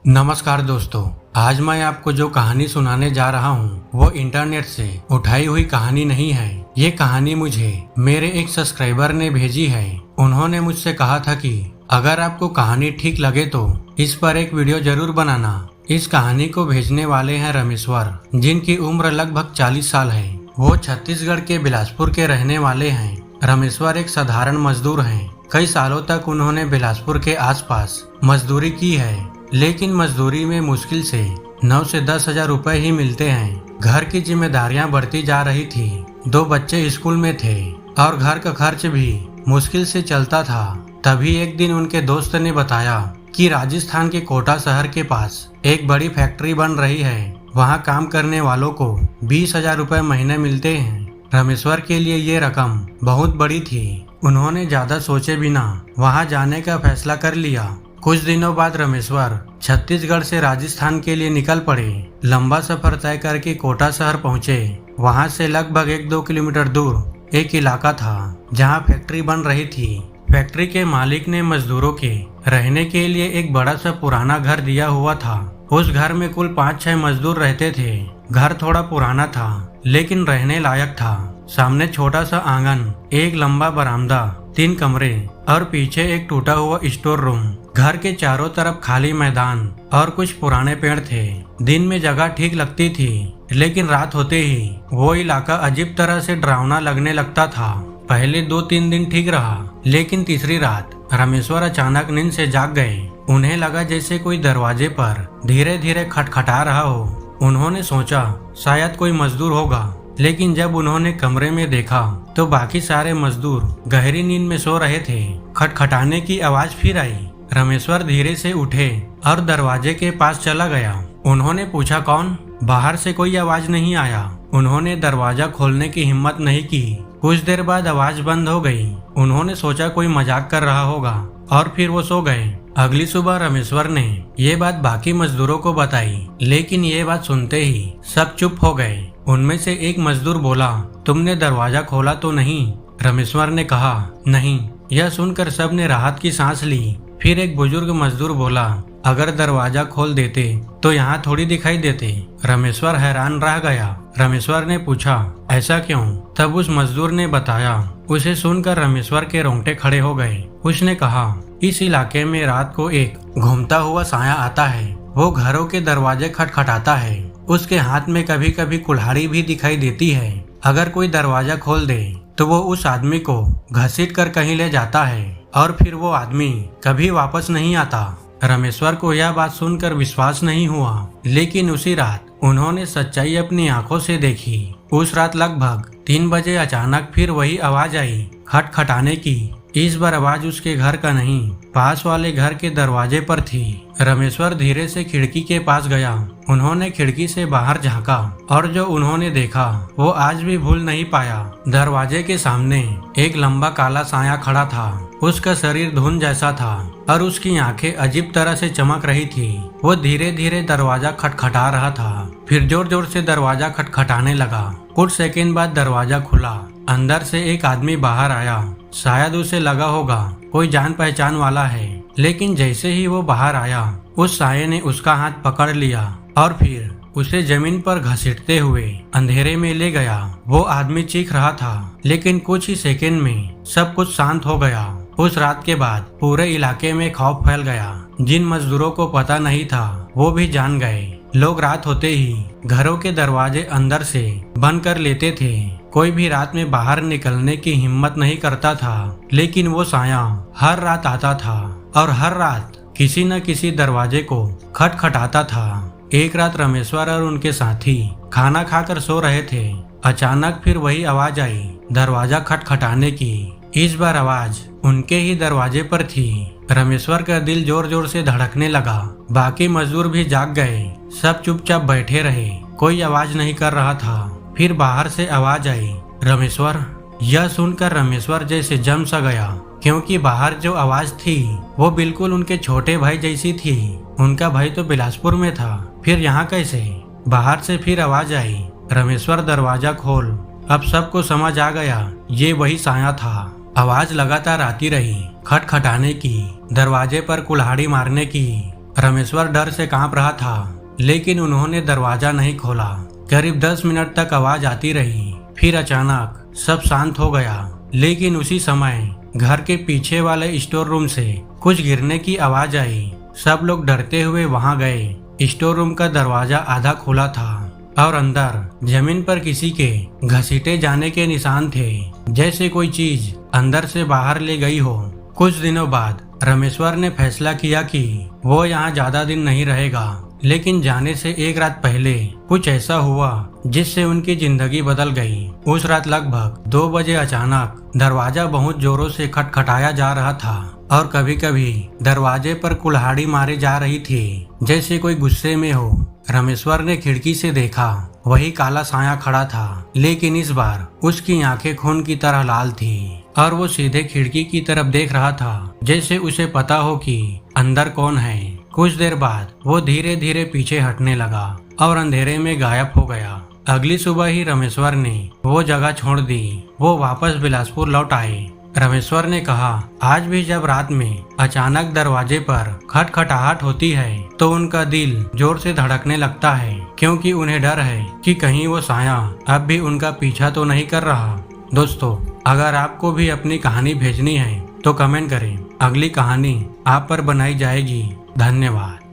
नमस्कार दोस्तों, आज मैं आपको जो कहानी सुनाने जा रहा हूँ वो इंटरनेट से उठाई हुई कहानी नहीं है। ये कहानी मुझे मेरे एक सब्सक्राइबर ने भेजी है। उन्होंने मुझसे कहा था कि अगर आपको कहानी ठीक लगे तो इस पर एक वीडियो जरूर बनाना। इस कहानी को भेजने वाले हैं रमेश्वर, जिनकी उम्र लगभग 40 साल है। वो छत्तीसगढ़ के बिलासपुर के रहने वाले हैं। रमेश्वर एक साधारण मजदूर हैं। कई सालों तक उन्होंने बिलासपुर के आसपास मजदूरी की है, लेकिन मजदूरी में मुश्किल से 9 से 10 हजार रुपए ही मिलते हैं। घर की जिम्मेदारियां बढ़ती जा रही थी। 2 बच्चे स्कूल में थे और घर का खर्च भी मुश्किल से चलता था। तभी एक दिन उनके दोस्त ने बताया कि राजस्थान के कोटा शहर के पास एक बड़ी फैक्ट्री बन रही है। वहां काम करने वालों को 20 हजार रुपए महीने मिलते हैं। रमेश्वर के लिए ये रकम बहुत बड़ी थी। उन्होंने ज्यादा सोचे बिना वहां जाने का फैसला कर लिया। कुछ दिनों बाद रमेश्वर छत्तीसगढ़ से राजस्थान के लिए निकल पड़े। लंबा सफर तय करके कोटा शहर पहुंचे। वहां से लगभग 1-2 किलोमीटर दूर एक इलाका था जहां फैक्ट्री बन रही थी। फैक्ट्री के मालिक ने मजदूरों के रहने के लिए एक बड़ा सा पुराना घर दिया हुआ था। उस घर में कुल 5-6 मजदूर रहते थे। घर थोड़ा पुराना था लेकिन रहने लायक था। सामने छोटा सा आंगन, एक लंबा बरामदा, 3 कमरे और पीछे एक टूटा हुआ स्टोर रूम। घर के चारों तरफ खाली मैदान और कुछ पुराने पेड़ थे। दिन में जगह ठीक लगती थी, लेकिन रात होते ही वो इलाका अजीब तरह से डरावना लगने लगता था। पहले 2-3 दिन ठीक रहा, लेकिन तीसरी रात रमेश्वर अचानक नींद से जाग गए। उन्हें लगा जैसे कोई दरवाजे पर धीरे धीरे खटखटा रहा हो। उन्होंने सोचा शायद कोई मजदूर होगा, लेकिन जब उन्होंने कमरे में देखा तो बाकी सारे मजदूर गहरी नींद में सो रहे थे। खटखटाने की आवाज फिर आई। रमेश्वर धीरे से उठे और दरवाजे के पास चला गया। उन्होंने पूछा कौन? बाहर से कोई आवाज नहीं आया। उन्होंने दरवाजा खोलने की हिम्मत नहीं की। कुछ देर बाद आवाज बंद हो गई। उन्होंने सोचा कोई मजाक कर रहा होगा और फिर वो सो गए। अगली सुबह रमेश्वर ने ये बात बाकी मजदूरों को बताई, लेकिन ये बात सुनते ही सब चुप हो गए। उनमें से एक मजदूर बोला, तुमने दरवाजा खोला तो नहीं? रमेश्वर ने कहा, नहीं। यह सुनकर सब ने राहत की सांस ली। फिर एक बुजुर्ग मजदूर बोला, अगर दरवाजा खोल देते तो यहाँ थोड़ी दिखाई देते। रमेश्वर हैरान रह गया। रमेश्वर ने पूछा, ऐसा क्यों? तब उस मजदूर ने बताया। उसे सुनकर रमेश्वर के रोंगटे खड़े हो गए। उसने कहा, इस इलाके में रात को एक घूमता हुआ साया आता है। वो घरों के दरवाजे खटखटाता है। उसके हाथ में कभी कभी कुल्हाड़ी भी दिखाई देती है। अगर कोई दरवाजा खोल दे तो वो उस आदमी को घसीट कर कहीं ले जाता है और फिर वो आदमी कभी वापस नहीं आता। रमेश्वर को यह बात सुनकर विश्वास नहीं हुआ, लेकिन उसी रात उन्होंने सच्चाई अपनी आंखों से देखी। उस रात लगभग 3 बजे अचानक फिर वही आवाज आई, खटखटाने की। इस बार आवाज उसके घर का नहीं, पास वाले घर के दरवाजे पर थी। रमेश्वर धीरे से खिड़की के पास गया। उन्होंने खिड़की से बाहर झांका और जो उन्होंने देखा वो आज भी भूल नहीं पाया। दरवाजे के सामने एक लंबा काला साया खड़ा था। उसका शरीर धुंध जैसा था और उसकी आंखें अजीब तरह से चमक रही थी। वो धीरे धीरे दरवाजा खटखटा रहा था। फिर जोर जोर से दरवाजा खटखटाने लगा। कुछ सेकंड बाद दरवाजा खुला। अंदर से एक आदमी बाहर आया। शायद उसे लगा होगा कोई जान पहचान वाला है, लेकिन जैसे ही वो बाहर आया उस साये ने उसका हाथ पकड़ लिया और फिर उसे जमीन पर घसीटते हुए अंधेरे में ले गया। वो आदमी चीख रहा था, लेकिन कुछ ही सेकंड में सब कुछ शांत हो गया। उस रात के बाद पूरे इलाके में खौफ फैल गया। जिन मजदूरों को पता नहीं था वो भी जान गए। लोग रात होते ही घरों के दरवाजे अंदर से बंद कर लेते थे। कोई भी रात में बाहर निकलने की हिम्मत नहीं करता था, लेकिन वो साया हर रात आता था और हर रात किसी न किसी दरवाजे को खटखटाता था। एक रात रमेश्वर और उनके साथी खाना खाकर सो रहे थे। अचानक फिर वही आवाज आई, दरवाजा खटखटाने की। इस बार आवाज उनके ही दरवाजे पर थी। रमेश्वर का दिल जोर जोर से धड़कने लगा। बाकी मजदूर भी जाग गए। सब चुपचाप बैठे रहे। कोई आवाज नहीं कर रहा था। फिर बाहर से आवाज आई, रमेश्वर। यह सुनकर रमेश्वर जैसे जम सा गया, क्योंकि बाहर जो आवाज थी वो बिल्कुल उनके छोटे भाई जैसी थी। उनका भाई तो बिलासपुर में था, फिर यहाँ कैसे? बाहर से फिर आवाज आई, रमेश्वर दरवाजा खोल। अब सबको समझ आ गया ये वही साया था। आवाज लगातार आती रही, खटखटाने की, दरवाजे पर कुल्हाड़ी मारने की। रामेश्वर डर से कांप रहा था, लेकिन उन्होंने दरवाजा नहीं खोला। करीब 10 मिनट तक आवाज आती रही, फिर अचानक सब शांत हो गया। लेकिन उसी समय घर के पीछे वाले स्टोर रूम से कुछ गिरने की आवाज आई। सब लोग डरते हुए वहां गए। स्टोर रूम का दरवाजा आधा खुला था और अंदर जमीन पर किसी के घसीटे जाने के निशान थे, जैसे कोई चीज अंदर से बाहर ले गई हो। कुछ दिनों बाद रामेश्वर ने फैसला किया कि वो यहाँ ज्यादा दिन नहीं रहेगा, लेकिन जाने से एक रात पहले कुछ ऐसा हुआ जिससे उनकी जिंदगी बदल गई। उस रात लगभग 2 बजे अचानक दरवाजा बहुत जोरों से खटखटाया जा रहा था और कभी कभी दरवाजे पर कुल्हाड़ी मारी जा रही थी, जैसे कोई गुस्से में हो। रामेश्वर ने खिड़की से देखा, वही काला साया खड़ा था, लेकिन इस बार उसकी आंखें खून की तरह लाल थी और वो सीधे खिड़की की तरफ देख रहा था, जैसे उसे पता हो कि अंदर कौन है। कुछ देर बाद वो धीरे धीरे पीछे हटने लगा और अंधेरे में गायब हो गया। अगली सुबह ही रामेश्वर ने वो जगह छोड़ दी। वो वापस बिलासपुर लौट आए। रामेश्वर ने कहा, आज भी जब रात में अचानक दरवाजे पर खटखटाहट होती है तो उनका दिल जोर से धड़कने लगता है, क्योंकि उन्हें डर है कि कहीं वो साया अब भी उनका पीछा तो नहीं कर रहा। दोस्तों, अगर आपको भी अपनी कहानी भेजनी है तो कमेंट करें, अगली कहानी आप पर बनाई जाएगी। धन्यवाद।